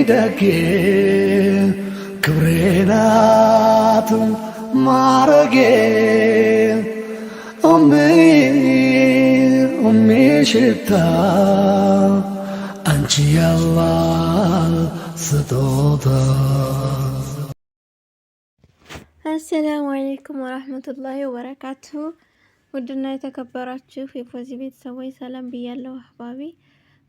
ደጌ ክብሬ ናት ማረጌ ሽታ አንቺ ያላህ ስጦታ። አሰላሙ አለይኩም ወራህመቱላሂ ወበረካቱሁ። ውድና የተከበራችሁ የፎዚ ቤተሰቦች ሰላም ብያለሁ። አህባቢ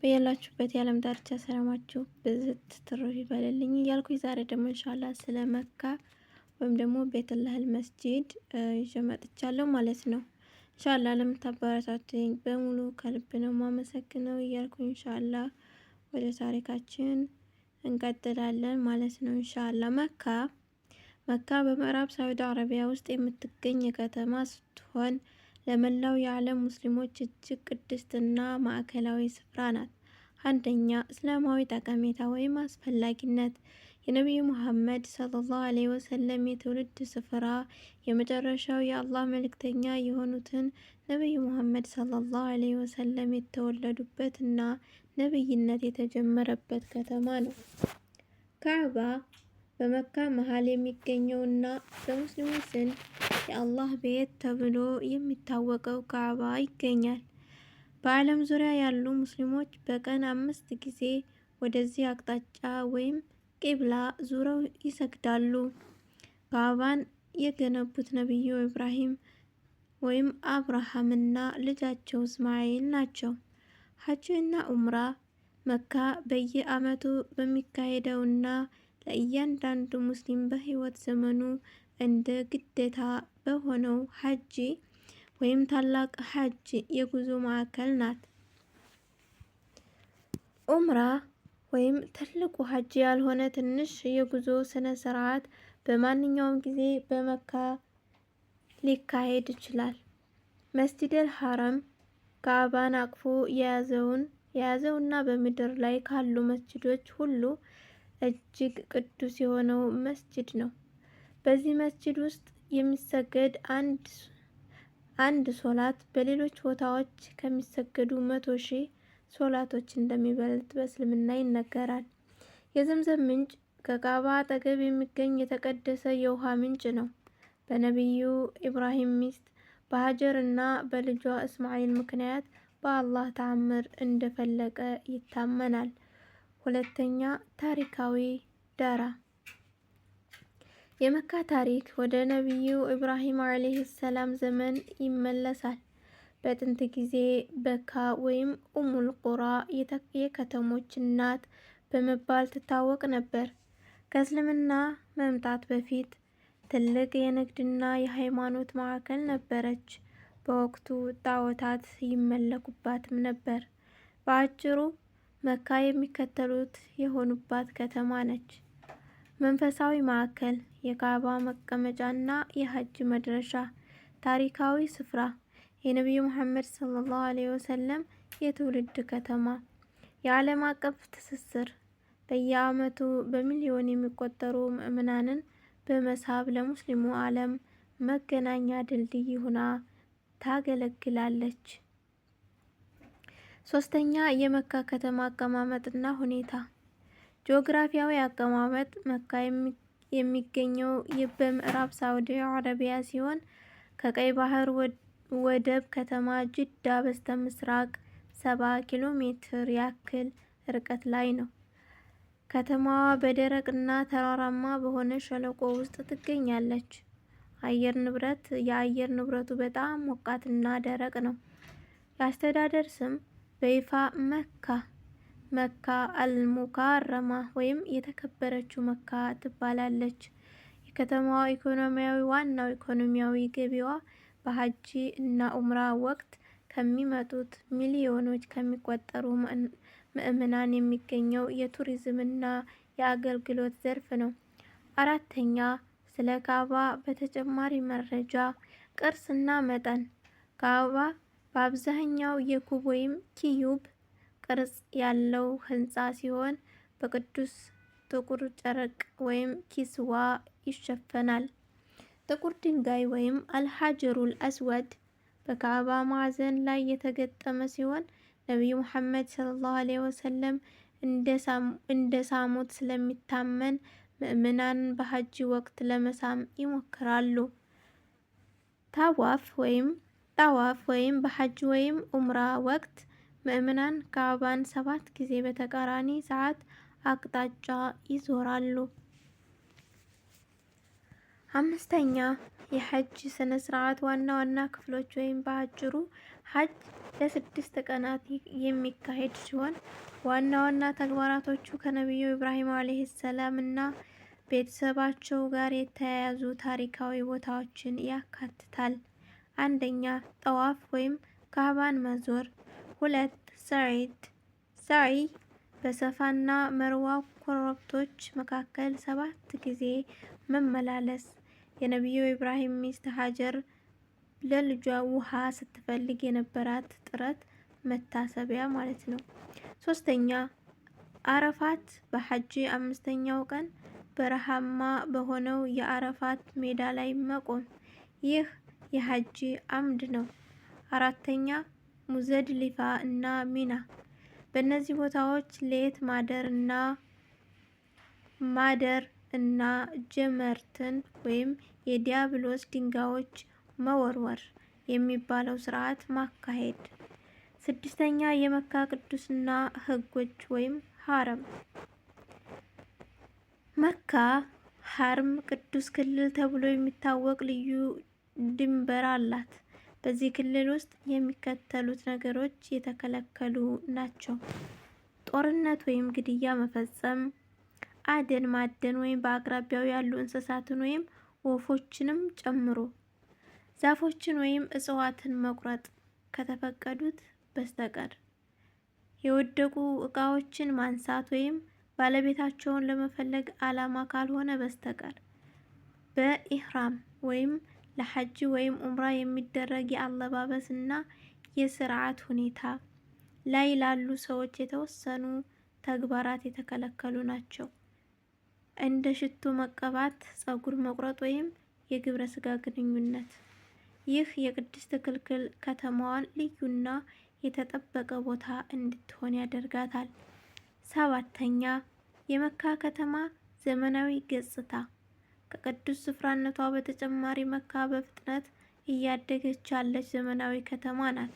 በያላችሁበት የዓለም ዳርቻ ሰላማችሁ ብዝት ትርፍ ይበልልኝ እያልኩኝ ዛሬ ደግሞ ኢንሻአላህ ስለ መካ ወይም ደግሞ ቤተላህል መስጂድ ይዤ መጥቻለሁ ማለት ነው። ኢንሻአላህ ለምታበረታቱኝ በሙሉ ከልብ ነው ማመሰግነው እያልኩኝ ኢንሻአላህ ወደ ታሪካችን እንቀጥላለን ማለት ነው። ኢንሻአላህ መካ በምዕራብ ሳዑዲ አረቢያ ውስጥ የምትገኝ ከተማ ስትሆን ለመላው የዓለም ሙስሊሞች እጅግ ቅድስትና ማዕከላዊ ስፍራ ናት። አንደኛ፣ እስላማዊ ጠቀሜታ ወይም አስፈላጊነት። የነቢዩ ሙሐመድ ሰለላሁ ዐለይሂ ወሰለም የትውልድ ስፍራ የመጨረሻው የአላህ መልእክተኛ የሆኑትን ነቢዩ ሙሐመድ ሰለላሁ ዐለይሂ ወሰለም የተወለዱበት እና ነብይነት የተጀመረበት ከተማ ነው። ካዕባ በመካ መሃል የሚገኘው እና በሙስሊሞች ዘንድ የአላህ ቤት ተብሎ የሚታወቀው ካዕባ ይገኛል። በዓለም ዙሪያ ያሉ ሙስሊሞች በቀን 5 ጊዜ ወደዚህ አቅጣጫ ወይም ቂብላ ዙረው ይሰግዳሉ። ካዕባን የገነቡት ነቢዩ ኢብራሂም ወይም አብርሃም እና ልጃቸው እስማኤል ናቸው። ሐጅ እና ኡምራ መካ በየዓመቱ በሚካሄደው እና ለእያንዳንዱ ሙስሊም በህይወት ዘመኑ እንደ ግዴታ በሆነው ሐጅ ወይም ታላቅ ሐጅ የጉዞ ማዕከል ናት። ኡምራ ወይም ትልቁ ሐጅ ያልሆነ ትንሽ የጉዞ ስነ ስርዓት በማንኛውም ጊዜ በመካ ሊካሄድ ይችላል። መስጂደል ሐረም ካዕባን አቅፎ የያዘውና በምድር ላይ ካሉ መስጂዶች ሁሉ እጅግ ቅዱስ የሆነው መስጂድ ነው። በዚህ መስጂድ ውስጥ የሚሰገድ አንድ ሶላት በሌሎች ቦታዎች ከሚሰገዱ 100,000 ሶላቶች እንደሚበልጥ በእስልምና ይነገራል። የዘምዘም ምንጭ ከካዕባ አጠገብ የሚገኝ የተቀደሰ የውሃ ምንጭ ነው። በነቢዩ ኢብራሂም ሚስት በሀጀር እና በልጇ እስማኤል ምክንያት በአላህ ተአምር እንደፈለቀ ይታመናል። ሁለተኛ፣ ታሪካዊ ዳራ። የመካ ታሪክ ወደ ነቢዩ ኢብራሂም ዐለይሂ ሰላም ዘመን ይመለሳል። በጥንት ጊዜ በካ ወይም ኡሙል ቁራ የከተሞች እናት በመባል ትታወቅ ነበር። ከእስልምና መምጣት በፊት ትልቅ የንግድና የሃይማኖት ማዕከል ነበረች። በወቅቱ ጣዖታት ይመለኩባትም ነበር። በአጭሩ መካ የሚከተሉት የሆኑባት ከተማ ነች። መንፈሳዊ ማዕከል፣ የካዕባ መቀመጫና የሐጅ መድረሻ። ታሪካዊ ስፍራ፣ የነቢዩ ሙሐመድ ሰለላሁ ዐለይሂ ወሰለም የትውልድ ከተማ። የዓለም አቀፍ ትስስር፣ በየዓመቱ በሚሊዮን የሚቆጠሩ ምዕመናንን በመሳብ ለሙስሊሙ ዓለም መገናኛ ድልድይ ሆና ታገለግላለች። ሶስተኛ፣ የመካ ከተማ አቀማመጥና ሁኔታ። ጂኦግራፊያዊ አቀማመጥ፣ መካ የሚገኘው በምዕራብ ሳዑዲ አረቢያ ሲሆን ከቀይ ባህር ወደብ ከተማ ጅዳ በስተ ምስራቅ 70 ኪሎ ሜትር ያክል ርቀት ላይ ነው። ከተማዋ በደረቅ እና ተራራማ በሆነ ሸለቆ ውስጥ ትገኛለች። የአየር ንብረቱ በጣም ሞቃትና ደረቅ ነው። የአስተዳደር ስም በይፋ መካ አልሙካረማ ወይም የተከበረችው መካ ትባላለች። የከተማዋ ዋናው ኢኮኖሚያዊ ገቢዋ በሐጅ እና ኡምራ ወቅት ከሚመጡት ሚሊዮኖች ከሚቆጠሩ ምዕመናን የሚገኘው የቱሪዝም እና የአገልግሎት ዘርፍ ነው። አራተኛ፣ ስለ ካዕባ በተጨማሪ መረጃ። ቅርስ እና መጠን። ካዕባ በአብዛኛው የኩብ ወይም ኪዩብ ቅርጽ ያለው ህንፃ ሲሆን በቅዱስ ጥቁር ጨርቅ ወይም ኪስዋ ይሸፈናል። ጥቁር ድንጋይ ወይም አልሐጀሩል አስወድ በካዕባ ማዕዘን ላይ የተገጠመ ሲሆን ነቢዩ ሙሐመድ ሰለላሁ ዐለይሂ ወሰለም እንደ ሳሙት ስለሚታመን ምእምናን በሐጅ ወቅት ለመሳም ይሞክራሉ። ጣዋፍ ወይም በሐጅ ወይም ኡምራ ወቅት ምእምናን ካዕባን 7 ጊዜ በተቃራኒ ሰዓት አቅጣጫ ይዞራሉ። 5ኛ የሐጅ ስነ ስርዓት ዋና ዋና ክፍሎች ወይም በአጭሩ ሐጅ ለ6 ቀናት የሚካሄድ ሲሆን ዋና ዋና ተግባራቶቹ ከነቢዩ ኢብራሂም ዓለይሂ ሰላም እና ቤተሰባቸው ጋር የተያያዙ ታሪካዊ ቦታዎችን ያካትታል። 1ኛ ጠዋፍ ወይም ካዕባን መዞር። 2 ሰዒ በሰፋና መርዋ ኮረብቶች መካከል 7 ጊዜ መመላለስ። የነቢዩ ኢብራሂም ሚስት ሀጀር ለልጇ ውሃ ስትፈልግ የነበራት ጥረት መታሰቢያ ማለት ነው። 3ኛ አረፋት በሐጅ 5ኛው ቀን በረሃማ በሆነው የአረፋት ሜዳ ላይ መቆም። ይህ የሐጅ አምድ ነው። 4ኛ ሙዘድሊፋ እና ሚና። በእነዚህ ቦታዎች ሌት ማደር እና ጀመርትን ወይም የዲያብሎስ ድንጋዮች መወርወር የሚባለው ስርዓት ማካሄድ። 6ኛ የመካ ቅዱስና ህጎች ወይም ሐረም። መካ ሐረም ቅዱስ ክልል ተብሎ የሚታወቅ ልዩ ድንበር አላት። በዚህ ክልል ውስጥ የሚከተሉት ነገሮች የተከለከሉ ናቸው። ጦርነት ወይም ግድያ መፈጸም፣ አደን ማደን ወይም በአቅራቢያው ያሉ እንስሳትን ወይም ወፎችንም ጨምሮ ዛፎችን ወይም እጽዋትን መቁረጥ ከተፈቀዱት በስተቀር፣ የወደቁ ዕቃዎችን ማንሳት ወይም ባለቤታቸውን ለመፈለግ ዓላማ ካልሆነ በስተቀር፣ በኢህራም ወይም ለሐጅ ወይም ኡምራ የሚደረግ የአለባበስ እና የስርዓት ሁኔታ ላይ ላሉ ሰዎች የተወሰኑ ተግባራት የተከለከሉ ናቸው። እንደ ሽቶ መቀባት፣ ፀጉር መቁረጥ ወይም የግብረ ስጋ ግንኙነት። ይህ የቅድስት ክልክል ከተማዋን ልዩና የተጠበቀ ቦታ እንድትሆን ያደርጋታል። 7ኛ የመካ ከተማ ዘመናዊ ገጽታ። ከቅዱስ ስፍራነቷ በተጨማሪ መካ በፍጥነት እያደገች ያለች ዘመናዊ ከተማ ናት።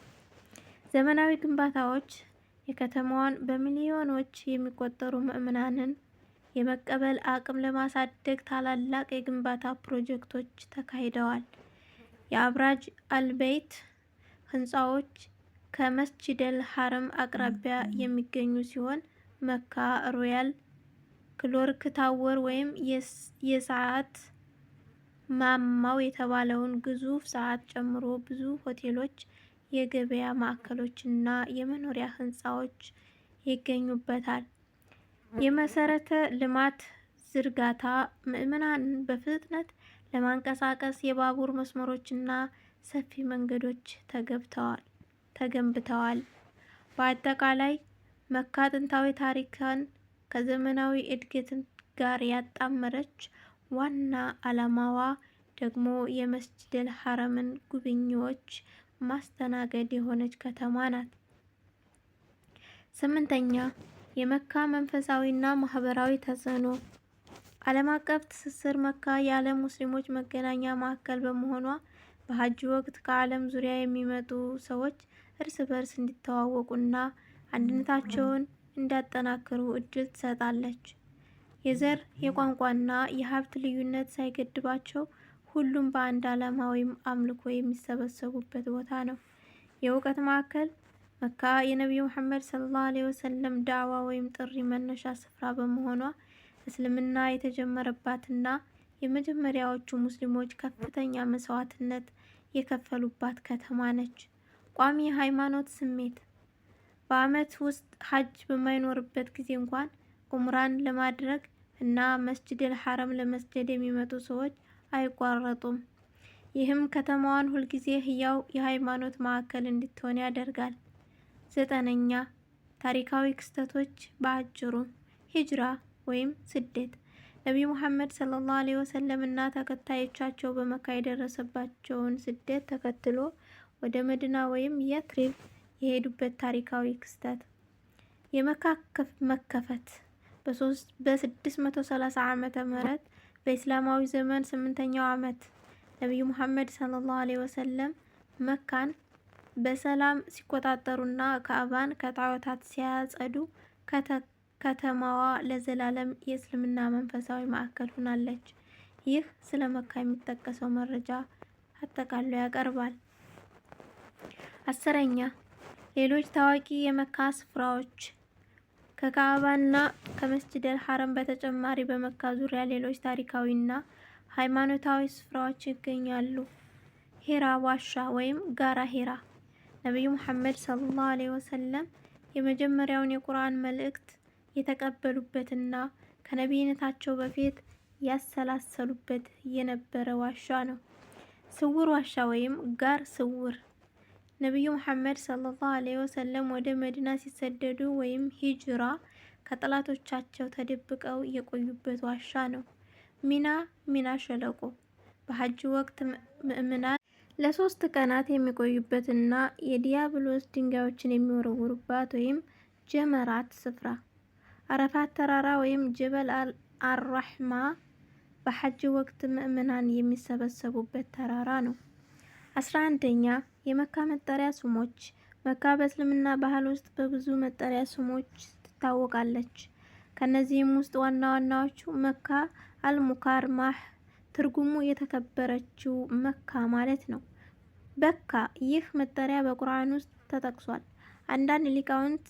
ዘመናዊ ግንባታዎች የከተማዋን በሚሊዮኖች የሚቆጠሩ ምዕመናንን የመቀበል አቅም ለማሳደግ ታላላቅ የግንባታ ፕሮጀክቶች ተካሂደዋል። የአብራጅ አልበይት ህንፃዎች ከመስጂደል ሐረም አቅራቢያ የሚገኙ ሲሆን መካ ሮያል ክሎክ ታወር ወይም የሰዓት ማማው የተባለውን ግዙፍ ሰዓት ጨምሮ ብዙ ሆቴሎች፣ የገበያ ማዕከሎች እና የመኖሪያ ህንፃዎች ይገኙበታል። የመሰረተ ልማት ዝርጋታ ምዕመናንን በፍጥነት ለማንቀሳቀስ የባቡር መስመሮችና ሰፊ መንገዶች ተገንብተዋል። በአጠቃላይ መካ ጥንታዊ ታሪክን ከዘመናዊ እድገት ጋር ያጣመረች፣ ዋና ዓላማዋ ደግሞ የመስጂደል ሐረምን ጉብኚዎች ማስተናገድ የሆነች ከተማ ናት። 8ኛ የመካ መንፈሳዊና ማህበራዊ ተጽዕኖ። ዓለም አቀፍ ትስስር። መካ የዓለም ሙስሊሞች መገናኛ ማዕከል በመሆኗ በሐጅ ወቅት ከዓለም ዙሪያ የሚመጡ ሰዎች እርስ በርስ እንዲተዋወቁና አንድነታቸውን እንዲያጠናክሩ እድል ትሰጣለች። የዘር፣ የቋንቋና የሀብት ልዩነት ሳይገድባቸው ሁሉም በአንድ ዓላማ ወይም አምልኮ የሚሰበሰቡበት ቦታ ነው። የእውቀት ማዕከል። መካ የነቢዩ ሙሐመድ ሰለላሁ ዐለይሂ ወሰለም ዳዕዋ ወይም ጥሪ መነሻ ስፍራ በመሆኗ እስልምና የተጀመረባትና የመጀመሪያዎቹ ሙስሊሞች ከፍተኛ መስዋዕትነት የከፈሉባት ከተማ ነች። ቋሚ የሃይማኖት ስሜት። በዓመት ውስጥ ሐጅ በማይኖርበት ጊዜ እንኳን ኡምራን ለማድረግ እና መስጂደል ሐረም ለመስገድ የሚመጡ ሰዎች አይቋረጡም። ይህም ከተማዋን ሁልጊዜ ህያው የሃይማኖት ማዕከል እንድትሆን ያደርጋል። 9ኛ ታሪካዊ ክስተቶች በአጭሩ። ሂጅራ ወይም ስደት። ነቢዩ ሙሐመድ ሰለላሁ ዐለይሂ ወሰለም እና ተከታዮቻቸው በመካ የደረሰባቸውን ስደት ተከትሎ ወደ መዲና ወይም የትሪብ የሄዱበት ታሪካዊ ክስተት የመካ መከፈት በ630 ዓመተ ምህረት በእስላማዊ ዘመን 8ኛው ዓመት ነብዩ መሐመድ ሰለላሁ ዐለይሂ ወሰለም መካን በሰላም ሲቆጣጠሩና ካዕባን ከጣዖታት ሲያጸዱ ከተማዋ ለዘላለም የእስልምና መንፈሳዊ ማዕከል ሆናለች። ይህ ስለ መካ የሚጠቀሰው መረጃ አጠቃሎ ያቀርባል። 10ኛ ሌሎች ታዋቂ የመካ ስፍራዎች ከካዕባና ከመስጂደል ሐረም በተጨማሪ በመካ ዙሪያ ሌሎች ታሪካዊና ሃይማኖታዊ ስፍራዎች ይገኛሉ። ሂራ ዋሻ ወይም ጋራ ሂራ ነብዩ መሐመድ ሰለላሁ ዐለይሂ ወሰለም የመጀመሪያውን የቁርአን መልእክት የተቀበሉበትና ከነቢይነታቸው በፊት ያሰላሰሉበት የነበረ ዋሻ ነው። ስውር ዋሻ ወይም ጋር ስውር ነብዩ መሐመድ ሰለላሁ ዐለይሂ ወሰለም ወደ መዲና ሲሰደዱ ወይም ሂጅራ ከጠላቶቻቸው ተደብቀው የቆዩበት ዋሻ ነው። ሚና ሸለቆ በሐጅ ወቅት ምእመናን ለ3 ቀናት የሚቆዩበትና የዲያብሎስ ድንጋዮችን የሚወረውሩባት ወይም ጀመራት ስፍራ። አረፋት ተራራ ወይም ጀበል አልራህማ በሐጅ ወቅት ምእመናን የሚሰበሰቡበት ተራራ ነው። 11ኛ የመካ መጠሪያ ስሞች መካ በእስልምና ባህል ውስጥ በብዙ መጠሪያ ስሞች ትታወቃለች። ከነዚህም ውስጥ ዋና ዋናዎቹ መካ አልሙካርማህ ትርጉሙ የተከበረችው መካ ማለት ነው። በካ ይህ መጠሪያ በቁርአን ውስጥ ተጠቅሷል። አንዳንድ ሊቃውንት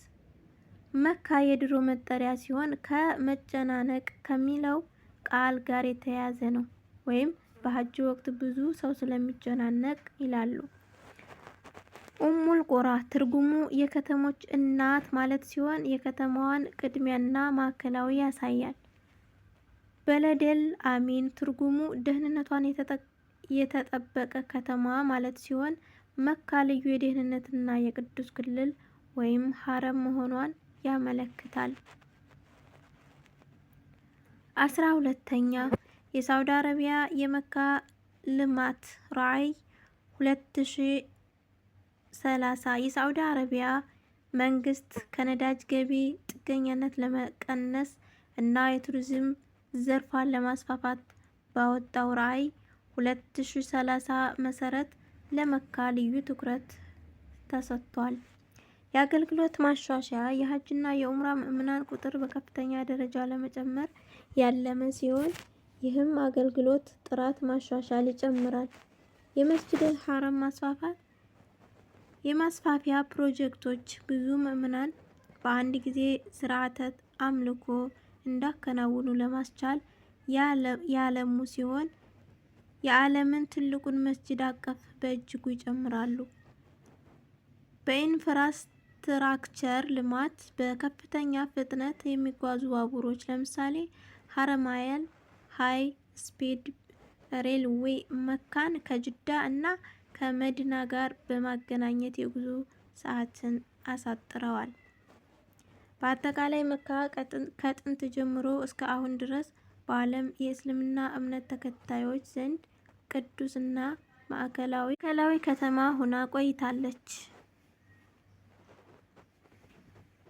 መካ የድሮ መጠሪያ ሲሆን ከመጨናነቅ ከሚለው ቃል ጋር የተያያዘ ነው ወይም በሐጅ ወቅት ብዙ ሰው ስለሚጨናነቅ ይላሉ። ኡሙል ቁራ ትርጉሙ የከተሞች እናት ማለት ሲሆን የከተማዋን ቅድሚያና ማዕከላዊ ያሳያል። በለደል አሚን ትርጉሙ ደህንነቷን የተጠበቀ ከተማ ማለት ሲሆን መካ ልዩ የደህንነትና የቅዱስ ክልል ወይም ሐረም መሆኗን ያመለክታል። 12ኛ የሳውዲ አረቢያ የመካ ልማት ራዕይ 2030 የሳውዲ አረቢያ መንግስት ከነዳጅ ገቢ ጥገኝነት ለመቀነስ እና የቱሪዝም ዘርፋን ለማስፋፋት ባወጣው ራዕይ 2030 መሰረት ለመካ ልዩ ትኩረት ተሰጥቷል። የአገልግሎት ማሻሻያ የሐጅና የኡምራ ምእመናን ቁጥር በከፍተኛ ደረጃ ለመጨመር ያለመ ሲሆን ይህም አገልግሎት ጥራት ማሻሻል ይጨምራል። የመስጂደል ሐረም ማስፋፋት የማስፋፊያ ፕሮጀክቶች ብዙ ምእመናን በአንድ ጊዜ ስርዓተ አምልኮ እንዳከናውኑ ለማስቻል ያለሙ ሲሆን የዓለምን ትልቁን መስጂድ አቀፍ በእጅጉ ይጨምራሉ። በኢንፍራስትራክቸር ልማት በከፍተኛ ፍጥነት የሚጓዙ ባቡሮች ለምሳሌ ሀረማያን ሃይ ስፒድ ሬልዌይ መካን ከጅዳ እና ከመዲና ጋር በማገናኘት የጉዞ ሰዓትን አሳጥረዋል። በአጠቃላይ መካ ከጥንት ጀምሮ እስከ አሁን ድረስ በዓለም የእስልምና እምነት ተከታዮች ዘንድ ቅዱስና ማዕከላዊ ከተማ ሆና ቆይታለች።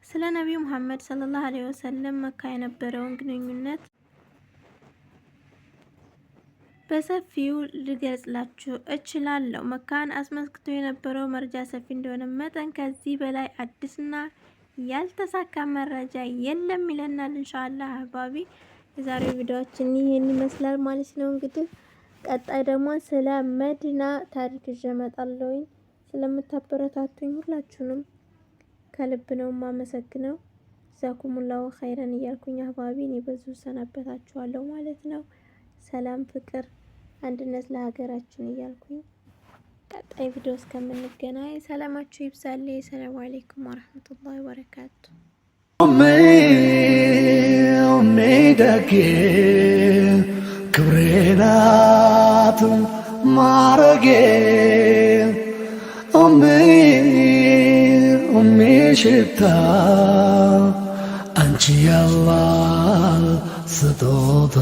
ስለ ነብዩ መሐመድ ሰለላሁ ዐለይሂ ወሰለም መካ የነበረውን ግንኙነት በሰፊው ልገልጽላችሁ እችላለሁ። መካን አስመልክቶ የነበረው መረጃ ሰፊ እንደሆነ መጠን ከዚህ በላይ አዲስና ያልተሳካ መረጃ የለም ይለናል። ኢንሻአላህ አህባቢ የዛሬው ቪዲዮአችን ይሄን ይመስላል ማለት ነው። እንግዲህ ቀጣይ ደግሞ ስለ መዲና ታሪክ ይዤ እመጣለሁ። ስለምታበረታቱኝ ሁላችሁንም ከልብ ነው ማመሰግነው። ጀዛኩሙላሁ ኸይረን እያልኩኝ አህባቢ እኔ በዚሁ ሰናበታችኋለሁ ማለት ነው። ሰላም፣ ፍቅር፣ አንድነት ለሀገራችን እያልኩኝ ቀጣይ ቪዲዮ እስከምንገናኝ ሰላማችሁ ይብዛልኝ። ሰላም አለይኩም ወራህመቱላሂ ወበረካቱ። ደጌ ክብሬ ናት ማረጌ ሽታ አንቺ ያላህ ስጦታ